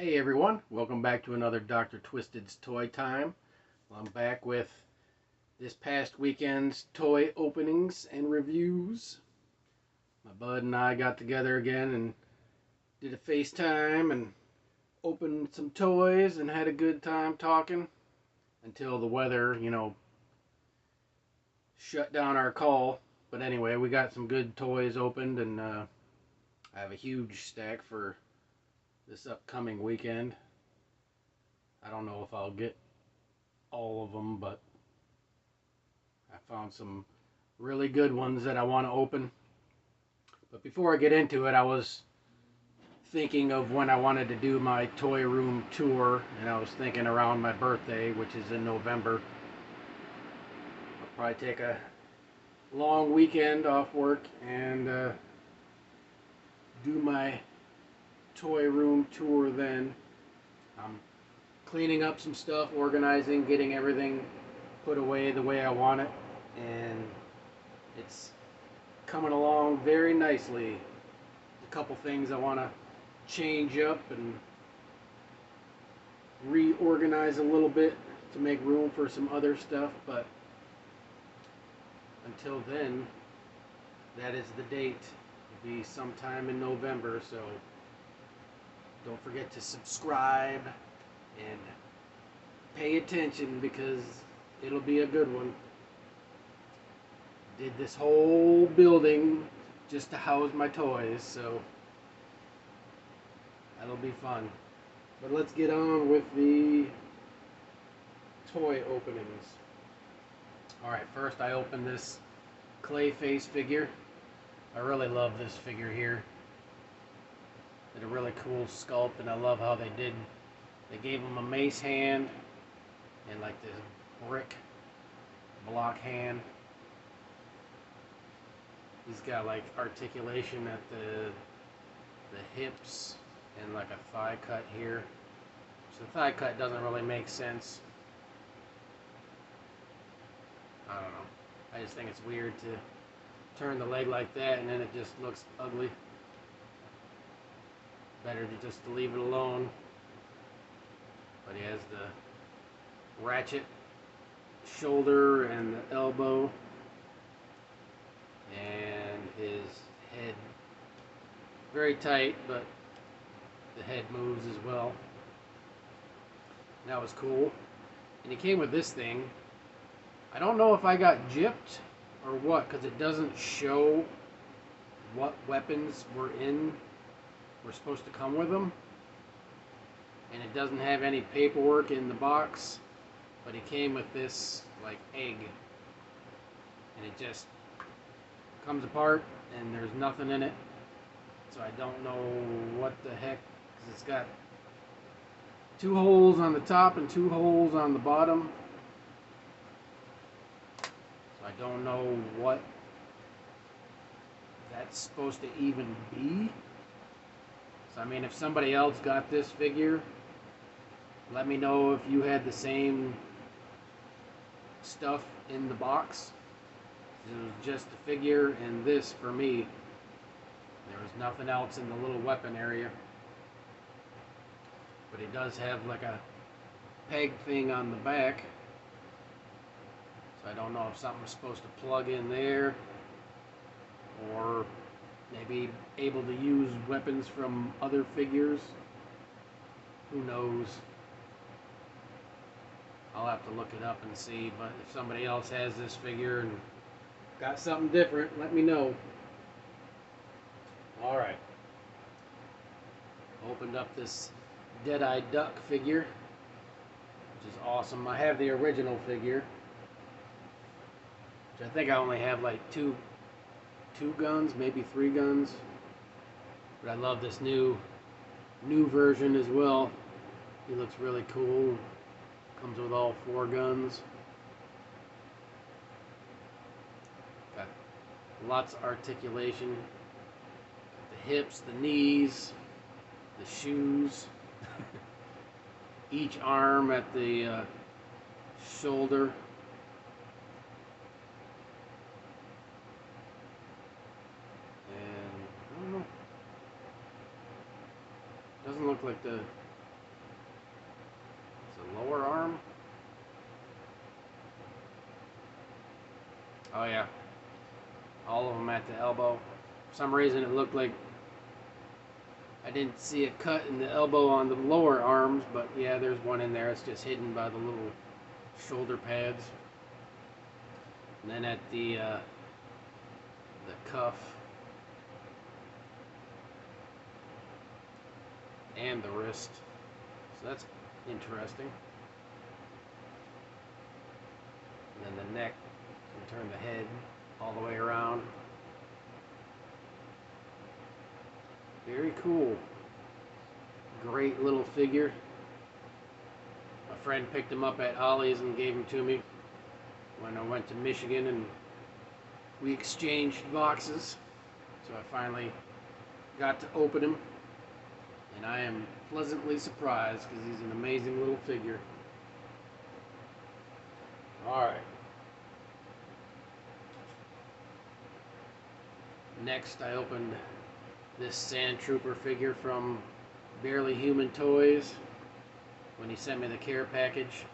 Hey everyone, welcome back to another Dr. Twisted's Toy Time. I'm back with this past weekend's toy openings and reviews. My bud and I got together again and did a FaceTime and opened some toys and had a good time talking until the weather, shut down our call. But anyway, we got some good toys opened and I have a huge stack for this upcoming weekend. I don't know if I'll get all of them, but I found some really good ones that I want to open. But before I get into it, I was thinking of when I wanted to do my toy room tour, and I was thinking around my birthday, which is in November. I'll probably take a long weekend off work and do my toy room tour then. I'm cleaning up some stuff, organizing, getting everything put away the way I want it, and it's coming along very nicely. A couple things I want to change up and reorganize a little bit to make room for some other stuff, but until then, that is the date. It'll be sometime in November, so don't forget to subscribe and pay attention because it'll be a good one. Did this whole building just to house my toys, so that'll be fun. But let's get on with the toy openings. Alright, first I opened this Clayface figure. I really love this figure here. Did a really cool sculpt, and I love how they gave him a mace hand and like this brick block hand. He's got like articulation at the hips and like a thigh cut here. So the thigh cut doesn't really make sense. I don't know. I just think it's weird to turn the leg like that and then it just looks ugly. Better to just leave it alone. But he has the ratchet shoulder and the elbow and his head very tight, but the head moves as well. And that was cool. And he came with this thing. I don't know if I got gypped or what, because it doesn't show what weapons were supposed to come with them. And it doesn't have any paperwork in the box, but it came with this like egg, and it just comes apart and there's nothing in it, so I don't know what the heck, because it's got 2 holes on the top and 2 holes on the bottom, so I don't know what that's supposed to even be. So I mean, if somebody else got this figure, let me know if you had the same stuff in the box. It was just the figure and this for me. There was nothing else in the little weapon area. But it does have like a peg thing on the back. So I don't know if something's supposed to plug in there, or maybe able to use weapons from other figures. Who knows? I'll have to look it up and see, but if somebody else has this figure and got something different, let me know. Alright. Opened up this Dead-Eye Duck figure, which is awesome. I have the original figure, which I think I only have like two guns, maybe 3 guns. But I love this new version as well. He looks really cool. Comes with all 4 guns. Got lots of articulation. The hips, the knees, the shoes. Each arm at the shoulder. And I don't know. Doesn't look like the lower arm. Oh yeah, all of them at the elbow. For some reason it looked like I didn't see a cut in the elbow on the lower arms, but yeah, there's one in there. It's just hidden by the little shoulder pads. And then at the cuff and the wrist. So that's interesting. And then the neck, you turn the head all the way around. Very cool. Great little figure. My friend picked him up at Ollie's and gave him to me when I went to Michigan, and we exchanged boxes. So I finally got to open him, and I am pleasantly surprised because he's an amazing little figure. Alright. Next, I opened this Sand Trooper figure from Barely Human Toys when he sent me the care package.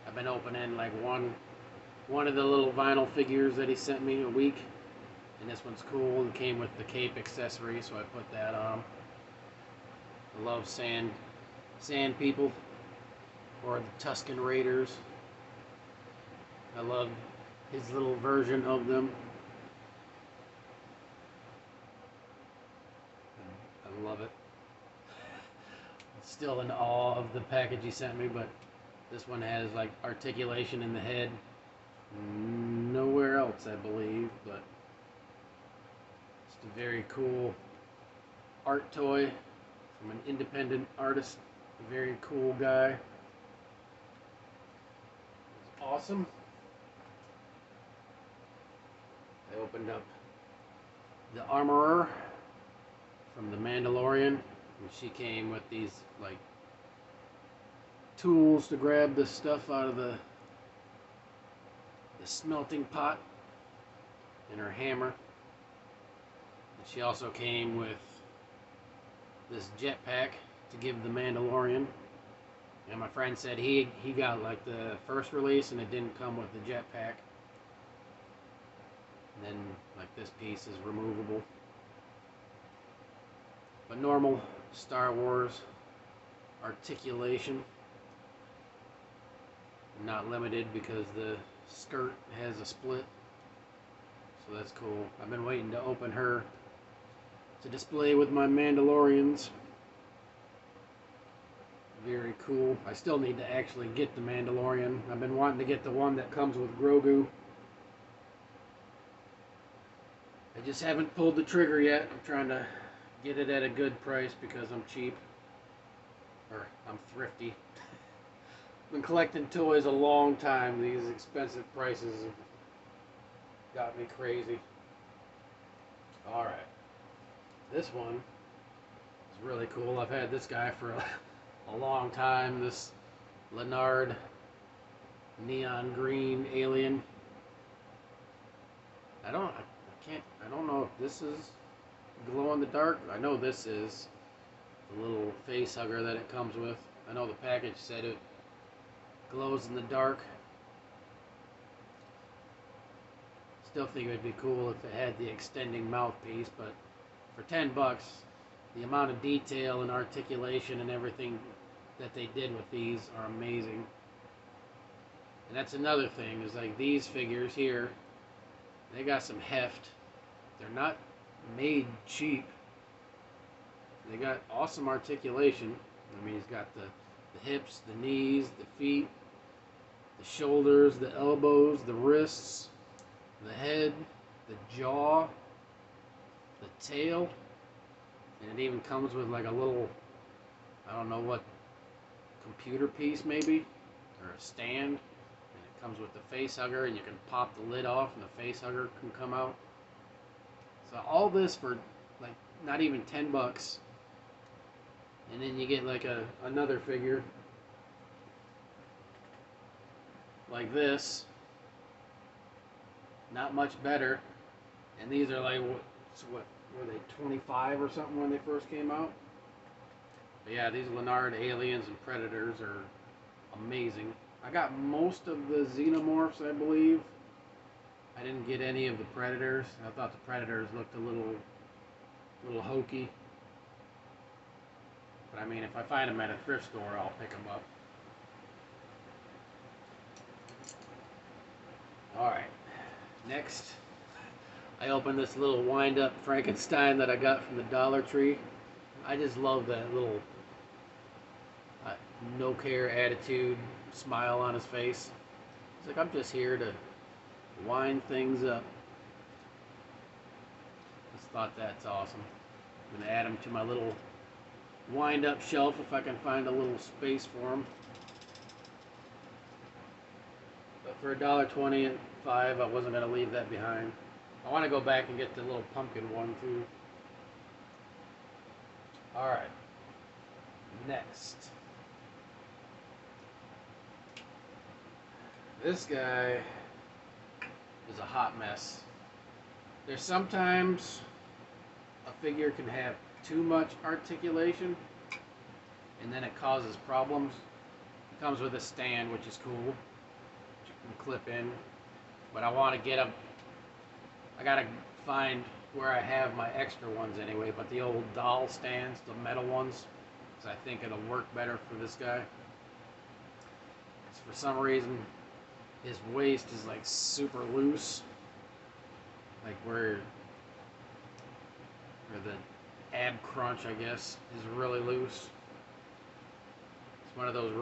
I've been opening like one of the little vinyl figures that he sent me a week, and this one's cool. It came with the cape accessory, so I put that on. I love sand people, or the Tusken Raiders. I love his little version of them. I love it. Still in awe of the package he sent me, but this one has like articulation in the head. Nowhere else, I believe, but it's a very cool art toy from an independent artist. A very cool guy. It's awesome. I opened up the Armorer from The Mandalorian, and she came with these like tools to grab the stuff out of the smelting pot, and her hammer. And she also came with this jetpack to give the Mandalorian. And my friend said he got like the first release and it didn't come with the jetpack. And then like this piece is removable. But normal Star Wars articulation. Not limited because the skirt has a split. So that's cool. I've been waiting to open her to display with my Mandalorians. Very cool. I still need to actually get the Mandalorian. I've been wanting to get the one that comes with Grogu. I just haven't pulled the trigger yet. I'm trying to get it at a good price because I'm cheap. Or I'm thrifty. Been collecting toys a long time. These expensive prices have got me crazy. Alright. This one is really cool. I've had this guy for a long time. This Leonard neon green alien. I don't know if this is glow in the dark. I know this is the little face hugger that it comes with. I know the package said it glows in the dark. Still think it would be cool if it had the extending mouthpiece, but for 10 bucks, the amount of detail and articulation and everything that they did with these are amazing. And that's another thing, is like these figures here, they got some heft. They're not made cheap. They got awesome articulation. I mean, he's got the hips, the knees, the feet, the shoulders, the elbows, the wrists, the head, the jaw, the tail, and it even comes with like a little, I don't know what, computer piece maybe, or a stand, and it comes with the face hugger, and you can pop the lid off and the face hugger can come out. So all this for like not even 10 bucks, and then you get like another figure like this, not much better, and these are like what were they, 25 or something when they first came out? But yeah, these Leonard aliens and Predators are amazing. I got most of the Xenomorphs, I believe. I didn't get any of the Predators. I thought the Predators looked a little hokey. But I mean, if I find them at a thrift store, I'll pick them up. Alright, next, I opened this little wind-up Frankenstein that I got from the Dollar Tree. I just love that little no-care attitude, smile on his face. It's like, I'm just here to wind things up. Just thought that's awesome. I'm going to add him to my little wind-up shelf if I can find a little space for him. But for $1.20 at 5, I wasn't going to leave that behind. I want to go back and get the little pumpkin one too. Alright. Next. This guy is a hot mess. There's sometimes a figure can have too much articulation and then it causes problems. It comes with a stand, which is cool, which you can clip in. But I want to get them. I gotta find where I have my extra ones anyway, but the old doll stands, the metal ones, because I think it'll work better for this guy. For some reason, his waist is like super loose, like where the ab crunch, I guess, is really loose. It's one of those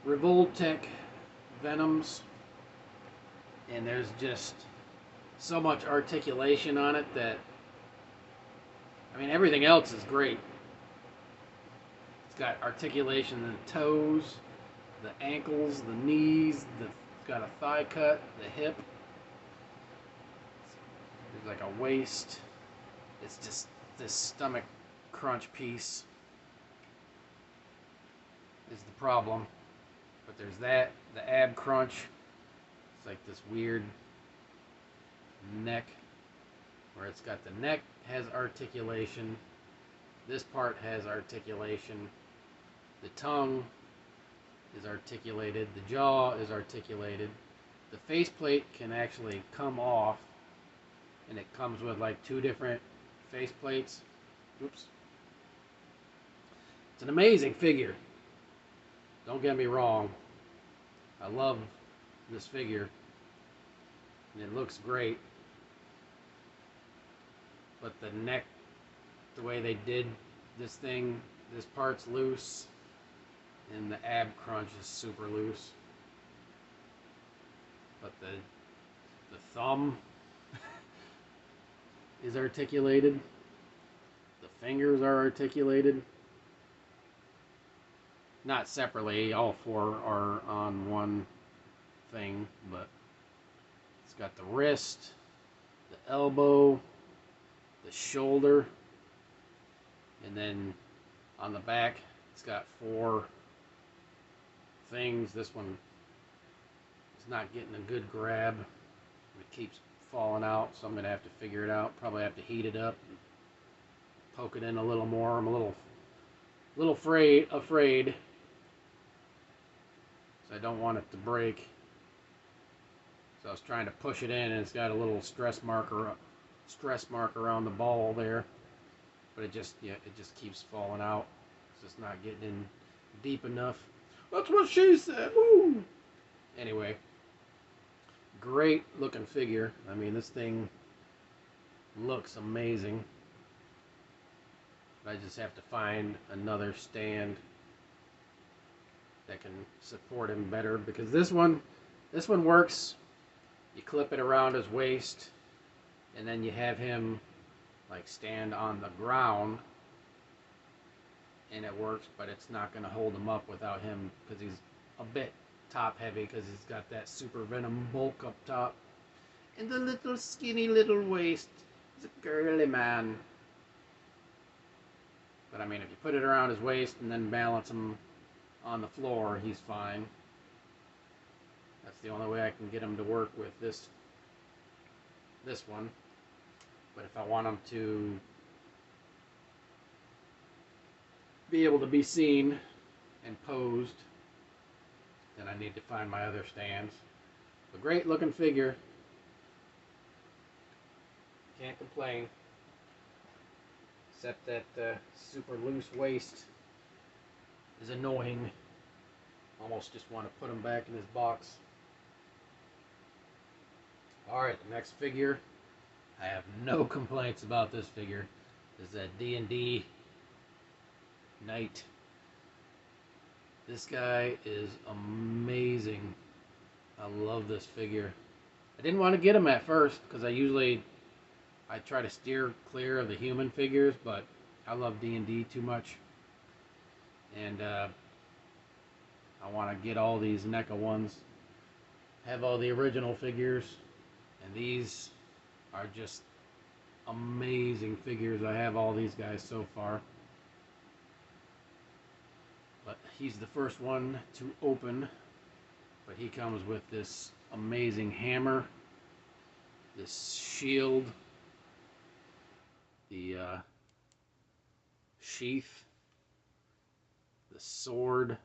Revoltech Venoms, and there's just so much articulation on it that, I mean, everything else is great. It's got articulation in the toes, the ankles, the knees, it's got a thigh cut, the hip. There's like a waist. It's just this stomach crunch piece is the problem. But there's that, the ab crunch. It's like this weird neck where it's got the neck has articulation. This part has articulation. The tongue is articulated. The jaw is articulated. The faceplate can actually come off, and it comes with like 2 different faceplates. Oops. It's an amazing figure. Don't get me wrong. I love this figure, and it looks great. But the neck, the way they did this thing, this part's loose, and the ab crunch is super loose. But the thumb is articulated. The fingers are articulated. Not separately, all 4 are on one thing, but it's got the wrist, the elbow, the shoulder, and then on the back it's got 4 things. This one is not getting a good grab. It keeps falling out, so I'm going to have to figure it out. Probably have to heat it up and poke it in a little more. I'm a little afraid. So I don't want it to break. So I was trying to push it in, and it's got a little stress mark around the ball there. But it just keeps falling out. It's just not getting in deep enough. That's what she said. Woo! Anyway, great looking figure. I mean, this thing looks amazing. But I just have to find another stand that can support him better, because this one works. You clip it around his waist, and then you have him like stand on the ground, and it works, but it's not going to hold him up without him, because he's a bit top heavy, because he's got that super venom bulk up top and the little skinny little waist. He's a girly man. But I mean, if you put it around his waist and then balance him on the floor, he's fine. That's the only way I can get him to work with this one. But if I want him to be able to be seen and posed. Then I need to find my other stands. A great looking figure. Can't complain. Except that super loose waist is annoying. Almost just want to put him back in his box. Alright, the next figure. I have no complaints about this figure. Is that D&D Knight. This guy is amazing. I love this figure. I didn't want to get him at first because I try to steer clear of the human figures, but I love D&D too much. And I want to get all these NECA ones. Have all the original figures. And these are just amazing figures. I have all these guys so far. But he's the first one to open. But he comes with this amazing hammer, this shield, the sheath, the sword,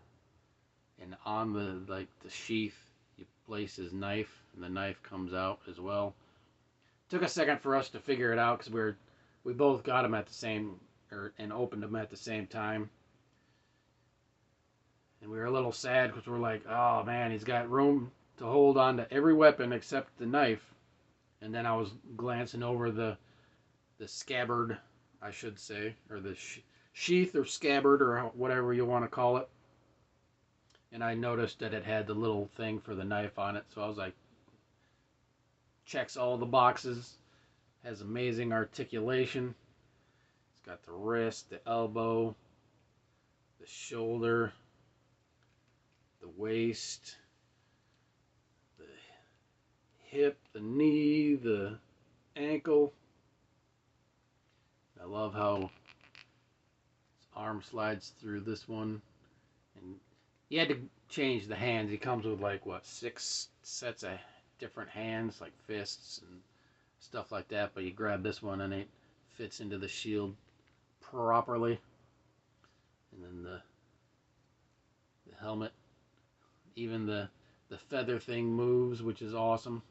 and on the sheath you place his knife, and the knife comes out as well. Took a second for us to figure it out because we both got them at the same and opened them at the same time. And we were a little sad because we're like, oh man, he's got room to hold on to every weapon except the knife. And then I was glancing over the scabbard, I should say, or the sheath or scabbard or whatever you want to call it. And I noticed that it had the little thing for the knife on it. So I was like, checks all the boxes. Has amazing articulation. It's got the wrist, the elbow, the shoulder, the waist, the hip, the knee, the ankle. I love how his arm slides through this one. And he had to change the hands. He comes with like, what, 6 sets of different hands, like fists and stuff like that. But you grab this one and it fits into the shield properly. And then the helmet. Even the feather thing moves, which is awesome.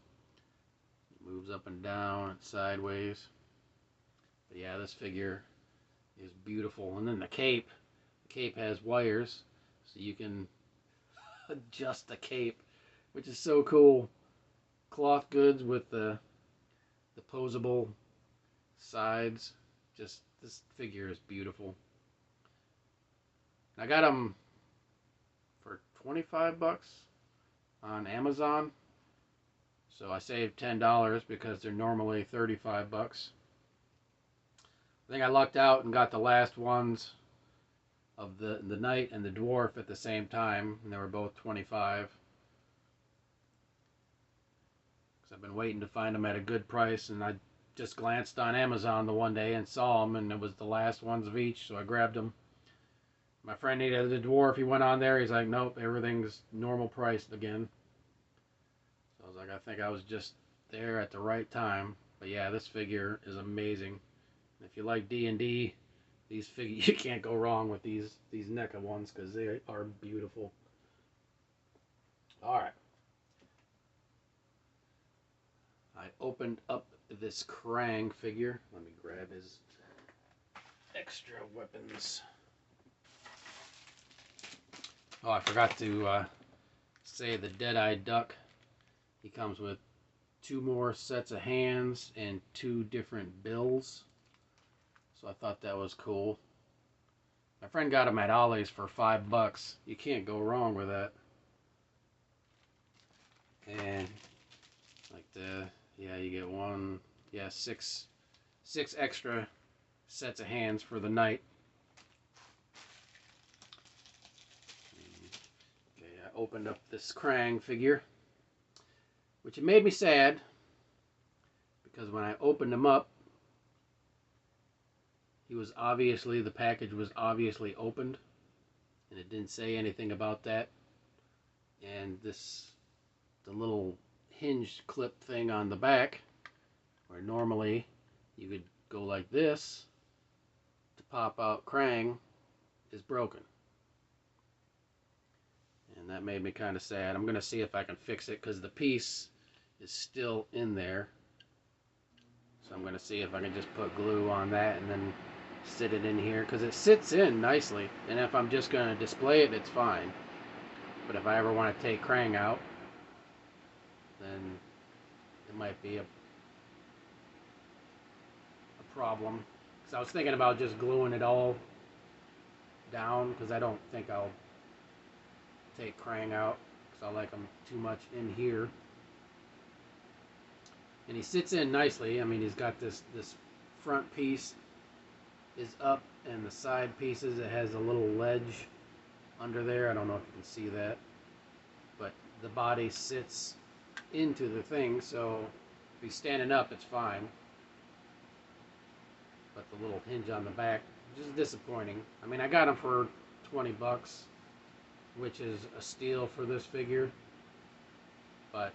It moves up and down and sideways. But yeah, this figure is beautiful. And then the cape has wires, so you can adjust the cape, which is so cool. Cloth goods with the posable sides. Just, this figure is beautiful. I got him for 25 bucks on Amazon. So I saved $10 because they're normally 35 bucks. I think I lucked out and got the last ones of the knight and the dwarf at the same time, and they were both 25. Because I've been waiting to find them at a good price, and I just glanced on Amazon the one day and saw them, and it was the last ones of each, so I grabbed them. My friend needed the dwarf. He went on there. He's like, nope, everything's normal price again. So I was like, I think I was just there at the right time. But yeah, this figure is amazing. If you like D&D, these figures, you can't go wrong with these NECA ones because they are beautiful. All right. I opened up this Krang figure. Let me grab his extra weapons. Oh, I forgot to say the Dead-Eyed Duck. He comes with 2 more sets of hands and 2 different bills. So I thought that was cool. My friend got him at Ollie's for $5. You can't go wrong with that. And like yeah, you get 6 extra sets of hands for the knight. I opened up this Krang figure, which it made me sad because when I opened him up, the package was obviously opened, and it didn't say anything about that. And the little hinged clip thing on the back, where normally you could go like this to pop out Krang, is broken. That made me kind of sad. I'm going to see if I can fix it because the piece is still in there. So I'm going to see if I can just put glue on that and then sit it in here because it sits in nicely. And if I'm just going to display it, it's fine. But if I ever want to take Krang out, then it might be a problem. Because I was thinking about just gluing it all down because I don't think I'll take Krang out because I like him too much in here. And he sits in nicely. I mean, he's got this front piece is up, and the side pieces, it has a little ledge under there. I don't know if you can see that, but the body sits into the thing, so if he's standing up, it's fine. But the little hinge on the back, which is disappointing. I mean, I got him for 20 bucks, which is a steal for this figure, but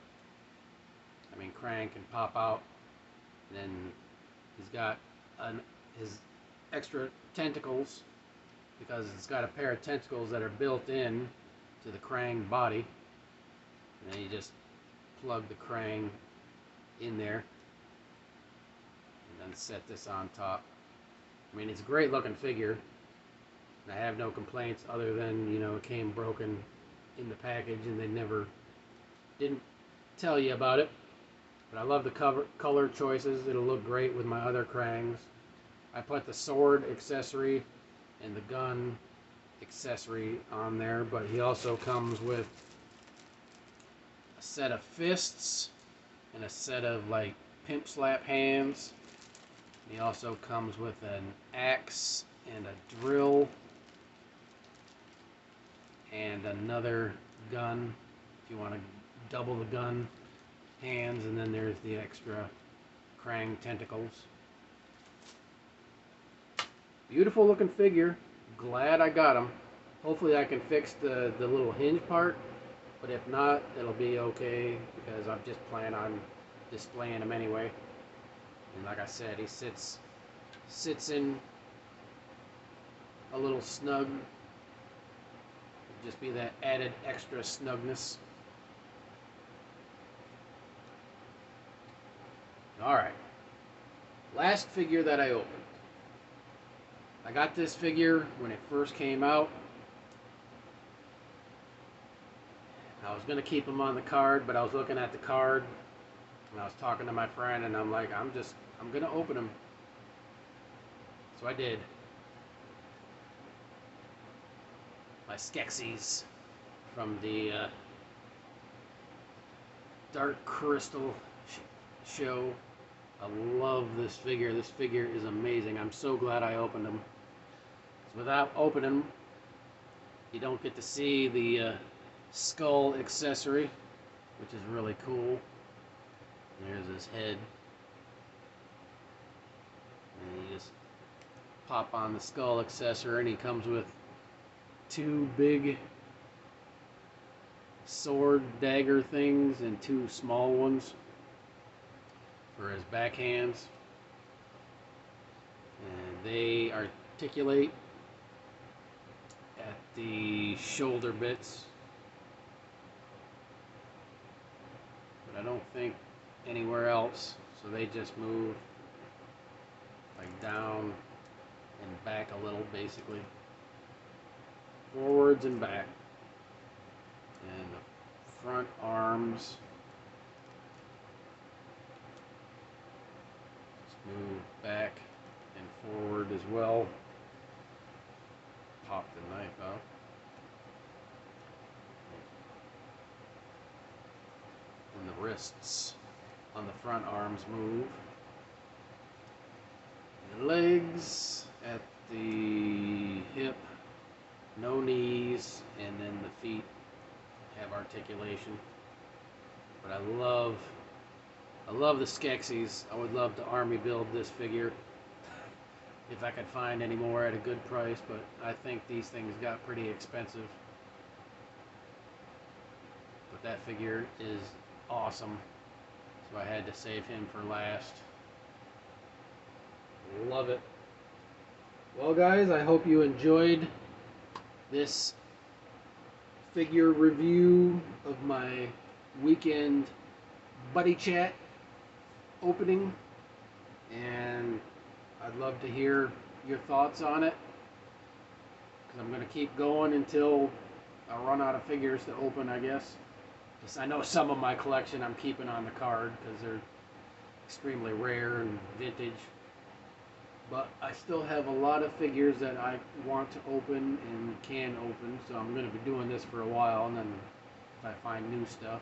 I mean, Krang can pop out, and then he's got his extra tentacles, because it's got a pair of tentacles that are built in to the Krang body, and then you just plug the Krang in there, and then set this on top. I mean, it's a great looking figure, and I have no complaints other than, you know, it came broken in the package, and they didn't tell you about it. But I love the color choices. It'll look great with my other Krangs. I put the sword accessory and the gun accessory on there, but he also comes with a set of fists and a set of like pimp slap hands. And he also comes with an axe and a drill and another gun if you want to double the gun hands, and then there's the extra Krang tentacles. Beautiful looking figure. Glad I got him. Hopefully I can fix the little hinge part, but if not, it'll be okay because I'm just planning on displaying him anyway. And like I said, he sits in a little snug. Just be that added extra snugness. Alright, last figure that I opened. I got this figure when it first came out. I was going to keep him on the card, but I was looking at the card, and I was talking to my friend, and I'm like, I'm going to open him. So I did. My Skeksis from the Dark Crystal show. I love this figure. This figure is amazing. I'm so glad I opened him. Without opening him, you don't get to see the skull accessory, which is really cool. There's his head. And you just pop on the skull accessory, and he comes with two big sword dagger things and two small ones for his backhands, and they articulate at the shoulder bits, but I don't think anywhere else, so they just move like down and back a little, basically forwards and back. And the front arms move back and forward as well. Pop the knife out. And the wrists on the front arms move. The legs at the hip, no knees, and then the feet have articulation. But I love the Skeksis. I would love to army build this figure if I could find any more at a good price, but I think these things got pretty expensive. But that figure is awesome, so I had to save him for last. Love it. Well guys, I hope you enjoyed this figure review of my weekend buddy chat opening, and I'd love to hear your thoughts on it, because I'm going to keep going until I run out of figures to open, I guess. Because I know some of my collection I'm keeping on the card because they're extremely rare and vintage. But I still have a lot of figures that I want to open and can open, so I'm going to be doing this for a while, and then if I find new stuff,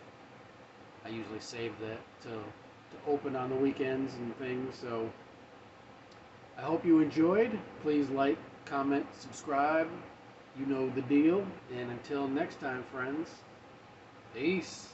I usually save that to open on the weekends and things. So I hope you enjoyed. Please like, comment, subscribe. You know the deal. And until next time, friends, peace.